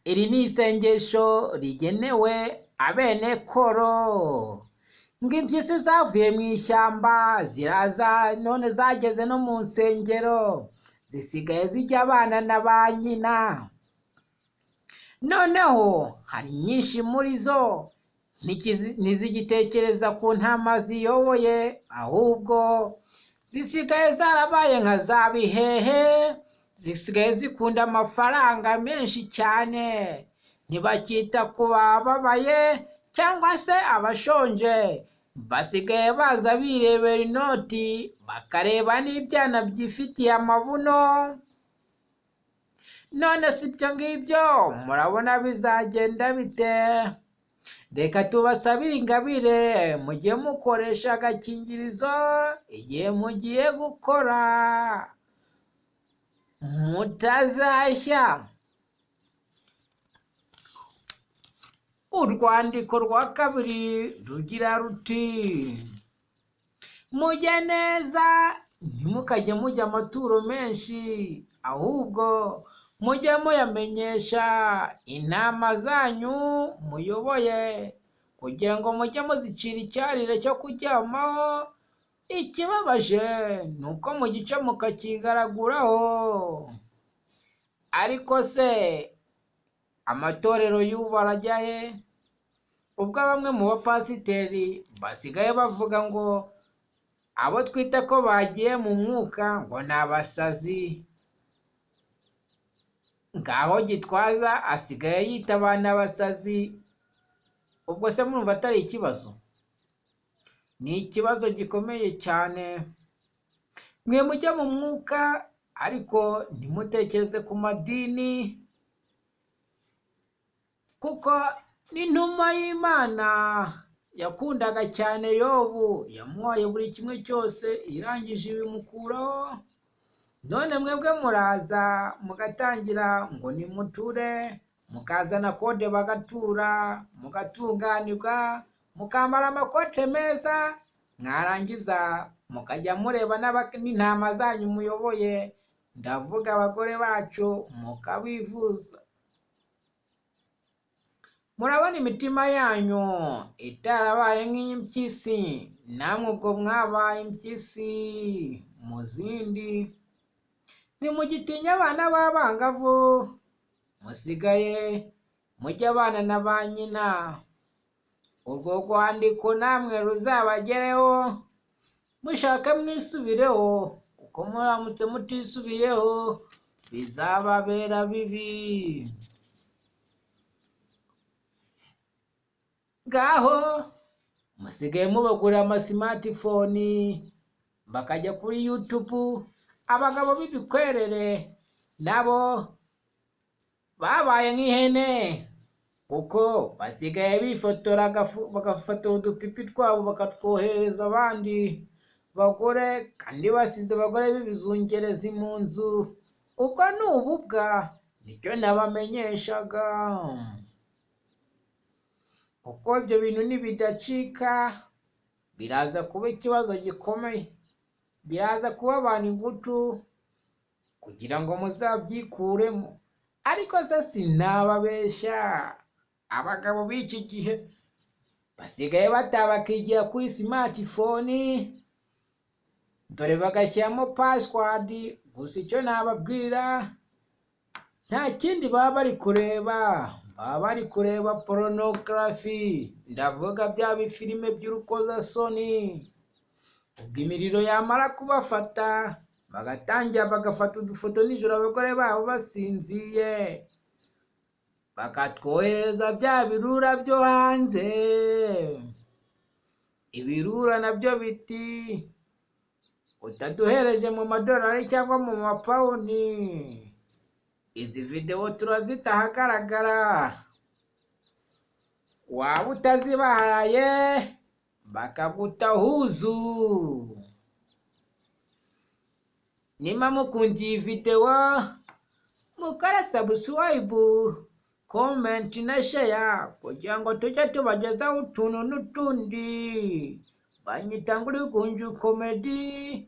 Iri ni isengesho rigenewe abenekoro. Ngo impyisi zavuye mu ishyamba ziraza none zageze no mu nsengero, zisigaye zijya abana na ba nyina. Noneho hari nyinshi muri zo ntizigitekereza ku ntama ziyoboye, ahubwo zisigaye zarabaye nka za bihehe, zisigaye zikunda amafaranga menshi cyane, ntibakita ku bababaye cyangwa se abashonje. Basigaye baza birebera inoti, bakareba n'ibyana byifitiye amabuno. None si ibyo ngibyo murabona bizagenda bite? Reka tubasabire ingabire mujye mukoresha agakingirizo igihe mugiye gukora, mutazashya. Urwandiko rwa kabiri rugira ruti: mujye neza, ntimukajye mujya amaturo menshi, ahubwo mujye muyamenyesha intama zanyu muyoboye, kugira ngo mujye muzicira icyarire cyo kuryamaho. Ikibabaje ni uko mugica mukakigaraguraho. Ariko se amatorero y'ubu barajya he? Ubwo bamwe mu bapasiteri basigaye bavuga ngo abo twita ko bagiye mu mwuka ngo ni abasazi. Ngaho Gitwaza asigaye yita abana abasazi. Ubwo se murumva atari ikibazo? Ni ikibazo gikomeye cyane. Mwe mujya mu mwuka ariko ntimutekereze ku madini, kuko n'intumwa y'Imana yakundaga cyane Yobu, yamuhaye buri kimwe cyose, irangije ibimukuraho. None mwebwe muraza mugatangira ngo nimuture, mukazana kode bagatura, mugatunganirwa, mukambara amakote meza, mwarangiza mukajya mureba n'intama zanyu muyoboye, ndavuga abagore bacu, mukabivuza. Murabona imitima yanyu itarabaye nk'impyisi, namwe ubwo mwabaye impyisi mu zindi. Ntimugitinya abana b'abangavu, musigaye mujya abana na ba nyina. Urwo rwandiko namwe ruzabagereho, mushaka mwisubireho, kuko muramutse mutisubiyeho bizababera bibi. Ngaho musigaye mubagurira amasimatifoni bakajya kuri YouTube. Abagabo b'ibikwerere nabo babaye nk'ihene, kuko basigaye bifotora bagafotora udupipi twabo bakatwohereza abandi bagore, kandi basize abagore b'ibizungerezi mu nzu. Ubwo ni ububwa, nicyo nabamenyeshaga. Kuko ibyo bintu nibidacika biraza kuba ikibazo gikomeye, biraza kuba abantu ingutu kugira ngo muzabyikuremo. Ariko se sinababeshya, abagabo b'iki gihe basigaye batabakigira kuri smartphone, dore bagashyiramo password. Gusa icyo nababwira, nta kindi baba bari kureba, baba bari kureba pornography, ndavuga bya bifilime by'urukozasoni. Ubwo imiriro yamara kubafata, bagatangira bagafata udufoto nijoro abagore babo basinziye, bakatwohereza bya birura byo hanze. Ibirura nabyo biti, utaduhereje mu madolari cyangwa mu mapawundi, izi videwo turazita ahagaragara. Waba utazibahaye bakaguta huzu. Niba mukunze iyi videwo, mukore subscribe, comment na share, kugira ngo tujye tubagezaho utuntu n'utundi. Banyita Ngurigunju Comedy.